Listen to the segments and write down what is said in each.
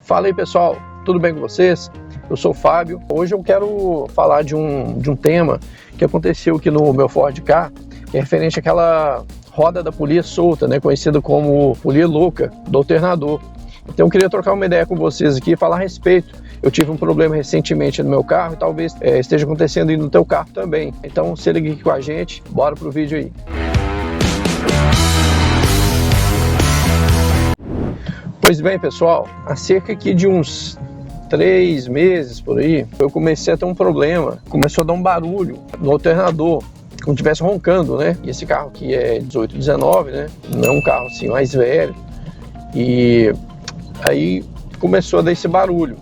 Fala aí, pessoal, tudo bem com vocês? Eu sou o Fábio. Hoje eu quero falar de um tema que aconteceu aqui no meu Ford Ka, que é referente àquela roda da polia solta, né, conhecida como polia louca do alternador. Então eu queria trocar uma ideia com vocês aqui e falar a respeito. Eu tive um problema recentemente no meu carro e talvez esteja acontecendo aí no teu carro também. Então se liga aqui com a gente, bora pro vídeo aí. Pois bem, pessoal, há cerca aqui de uns 3 meses por aí, eu comecei a ter um problema. Começou a dar um barulho no alternador, como se estivesse roncando, né? E esse carro aqui é 18, 19, né? Não é um carro assim mais velho. E aí começou a dar esse barulho.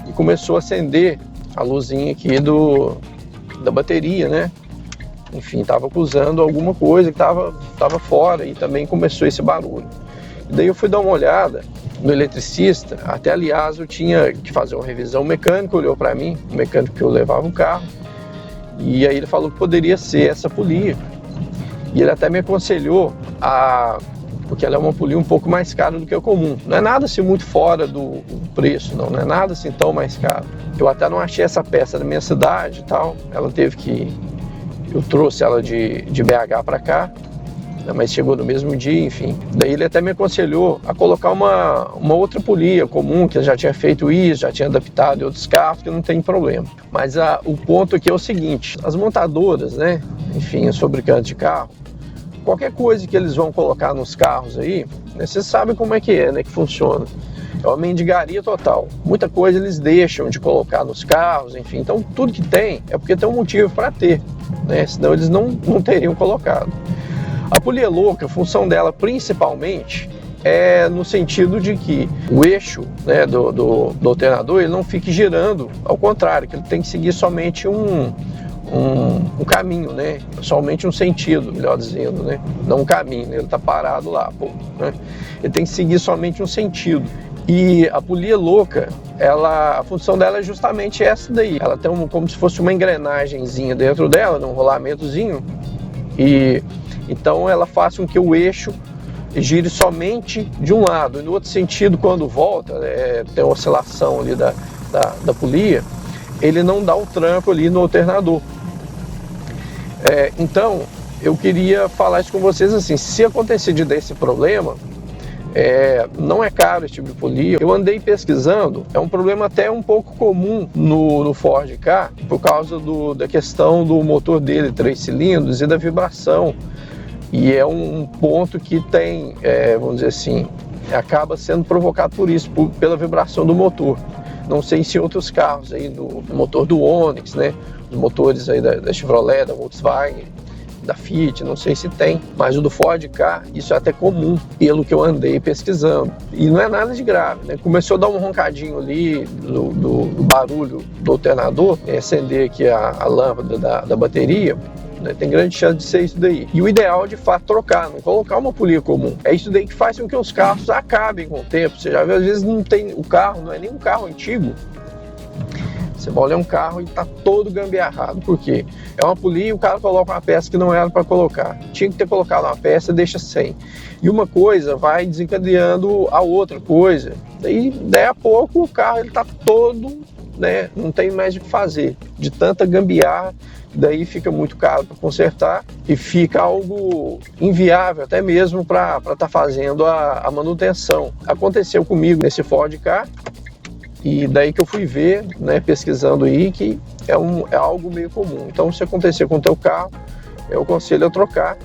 E começou a acender a luzinha aqui da bateria, né? Enfim, estava acusando alguma coisa que estava fora e também começou esse barulho. Daí eu fui dar uma olhada no eletricista, até aliás eu tinha que fazer uma revisão. O mecânico olhou para mim, o mecânico que eu levava o carro, e aí ele falou que poderia ser essa polia. E ele até me aconselhou porque ela é uma polia um pouco mais cara do que o comum. Não é nada assim muito fora do preço, não é nada assim tão mais caro. Eu até não achei essa peça na minha cidade e tal, eu trouxe ela de BH para cá, mas chegou no mesmo dia, enfim. Daí ele até me aconselhou a colocar uma outra polia comum, que eu já tinha feito isso, já tinha adaptado em outros carros, que não tem problema. Mas o ponto aqui é o seguinte: as montadoras, né, enfim, os fabricantes de carro, qualquer coisa que eles vão colocar nos carros aí, né, vocês sabem como é, né, que funciona. É uma mendigaria total. Muita coisa eles deixam de colocar nos carros, enfim. Então tudo que tem é porque tem um motivo para ter, né, senão eles não teriam colocado. A polia louca, a função dela principalmente é no sentido de que o eixo, né, do alternador, ele não fique girando, ao contrário, que ele tem que seguir somente um caminho, né, somente um sentido, melhor dizendo, né, não um caminho, né, ele está parado lá, né, ele tem que seguir somente um sentido. E a polia louca, a função dela é justamente essa daí. Ela tem como se fosse uma engrenagemzinha dentro dela, um rolamentozinho, e então ela faz com que o eixo gire somente de um lado, e no outro sentido, quando volta, tem uma oscilação ali da polia, ele não dá o tranco ali no alternador. Então eu queria falar isso com vocês assim: se acontecer de dar esse problema, não é caro esse tipo de polia. Eu andei pesquisando, é um problema até um pouco comum no Ford Ka, por causa da questão do motor dele, 3 cilindros, e da vibração. E é um ponto que tem, vamos dizer assim, acaba sendo provocado por isso, pela vibração do motor. Não sei se em outros carros aí, do motor do Onix, né, os motores aí da Chevrolet, da Volkswagen, da Fiat, não sei se tem, mas o do Ford Ka, isso é até comum, pelo que eu andei pesquisando. E não é nada de grave, né? Começou a dar um roncadinho ali do barulho do alternador, acender aqui a lâmpada da bateria, né? Tem grande chance de ser isso daí. E o ideal é de fato trocar, não colocar uma polia comum. É isso daí que faz com que os carros acabem com o tempo. Você já viu, às vezes não tem o carro, não é nem um carro antigo. Você vai olhar um carro e está todo gambiarrado. Por quê? É uma polia e o cara coloca uma peça que não era para colocar. Tinha que ter colocado uma peça, deixa sem. E uma coisa vai desencadeando a outra coisa. Daí a pouco o carro está todo, né, não tem mais o que fazer. De tanta gambiarra, daí fica muito caro para consertar e fica algo inviável até mesmo para estar fazendo a manutenção. Aconteceu comigo nesse Ford Ka. E daí que eu fui ver, né, pesquisando aí, que é algo meio comum. Então, se acontecer com o teu carro, eu aconselho a trocar.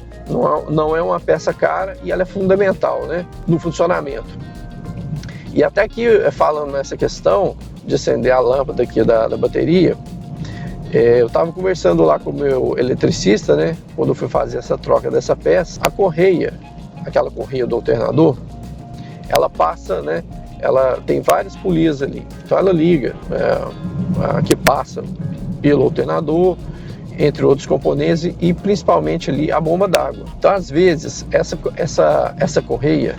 Não é uma peça cara e ela é fundamental, né, no funcionamento. E até aqui, falando nessa questão de acender a lâmpada aqui da bateria, eu estava conversando lá com o meu eletricista, né, quando eu fui fazer essa troca dessa peça. A correia, aquela correia do alternador, ela passa, né, ela tem várias polias ali, então ela liga, a que passa pelo alternador, entre outros componentes, e principalmente ali a bomba d'água. Então às vezes essa correia,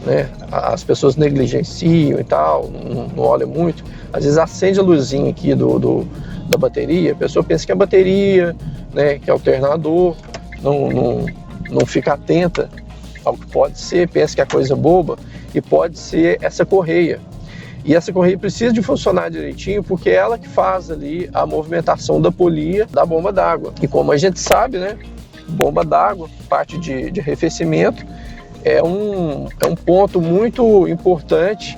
né, as pessoas negligenciam e tal, não olham muito, às vezes acende a luzinha aqui da bateria, a pessoa pensa que é a bateria, né, que é o alternador, não fica atenta ao que pode ser, pensa que é coisa boba, e pode ser essa correia. E essa correia precisa de funcionar direitinho porque é ela que faz ali a movimentação da polia da bomba d'água. E como a gente sabe, né, bomba d'água, parte de arrefecimento, é um ponto muito importante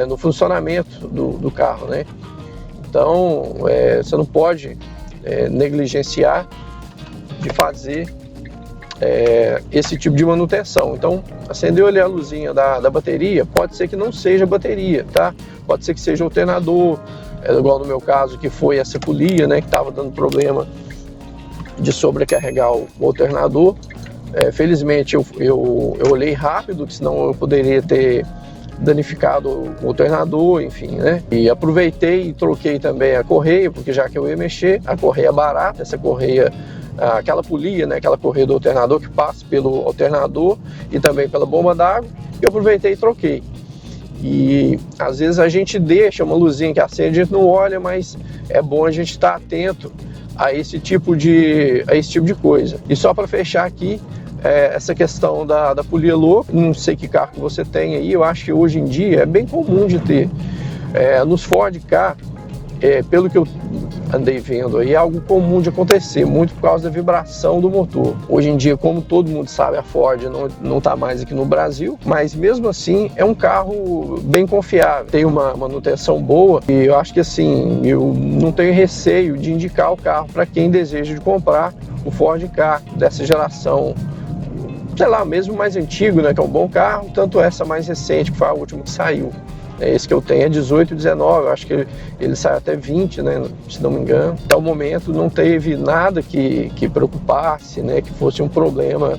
no funcionamento do carro, né? Então, você não pode negligenciar de fazer esse tipo de manutenção. Então, acendeu ali a luzinha da bateria, pode ser que não seja bateria, tá? Pode ser que seja alternador, igual no meu caso, que foi essa polia, né, que estava dando problema de sobrecarregar o alternador. Felizmente eu olhei rápido, senão eu poderia ter danificado o alternador, enfim, né? E aproveitei e troquei também a correia, porque já que eu ia mexer, a correia barata, essa correia, aquela polia, né? Aquela correia do alternador que passa pelo alternador e também pela bomba d'água, eu aproveitei e troquei. E às vezes a gente deixa uma luzinha que acende, a gente não olha, mas é bom a gente estar atento a esse tipo de coisa. E só para fechar aqui, essa questão da polia louca, não sei que carro que você tem aí, eu acho que hoje em dia é bem comum de ter. Nos Ford Ka, pelo que eu andei vendo aí, é algo comum de acontecer, muito por causa da vibração do motor. Hoje em dia, como todo mundo sabe, a Ford não está mais aqui no Brasil, mas mesmo assim é um carro bem confiável, tem uma manutenção boa e eu acho que assim, eu não tenho receio de indicar o carro para quem deseja de comprar o Ford Ka dessa geração, sei lá, mesmo mais antigo, né, que é um bom carro, tanto essa mais recente, que foi a última que saiu. Esse que eu tenho é 18, 19, eu acho que ele sai até 20, né, se não me engano. Até o momento não teve nada que preocupasse, né, que fosse um problema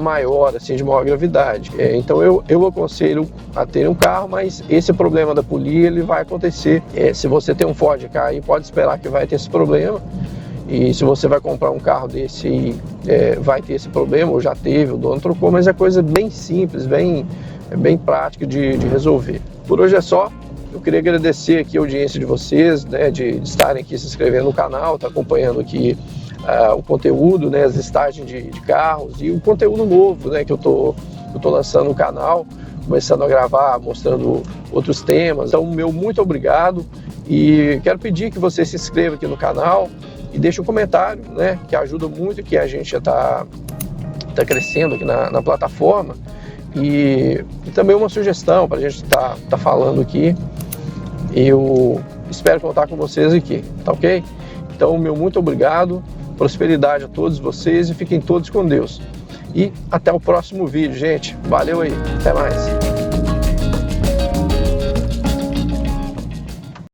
maior, assim, de maior gravidade. Então eu aconselho a ter um carro, mas esse problema da polia, ele vai acontecer. Se você tem um Ford Ka aí, pode esperar que vai ter esse problema. E se você vai comprar um carro desse, vai ter esse problema, ou já teve, o dono trocou, mas é coisa bem simples, bem prática de resolver. Por hoje é só. Eu queria agradecer aqui a audiência de vocês, né, de estarem aqui se inscrevendo no canal, tá acompanhando aqui o conteúdo, né, as listagens de carros e o conteúdo novo, né, que eu tô lançando no canal, começando a gravar, mostrando outros temas. Então, meu muito obrigado e quero pedir que você se inscreva aqui no canal e deixe um comentário, né, que ajuda muito, que a gente já tá crescendo aqui na plataforma. E também uma sugestão para a gente tá falando aqui. Eu espero contar com vocês aqui, tá ok? Então, meu muito obrigado, prosperidade a todos vocês e fiquem todos com Deus. E até o próximo vídeo, gente. Valeu aí, até mais.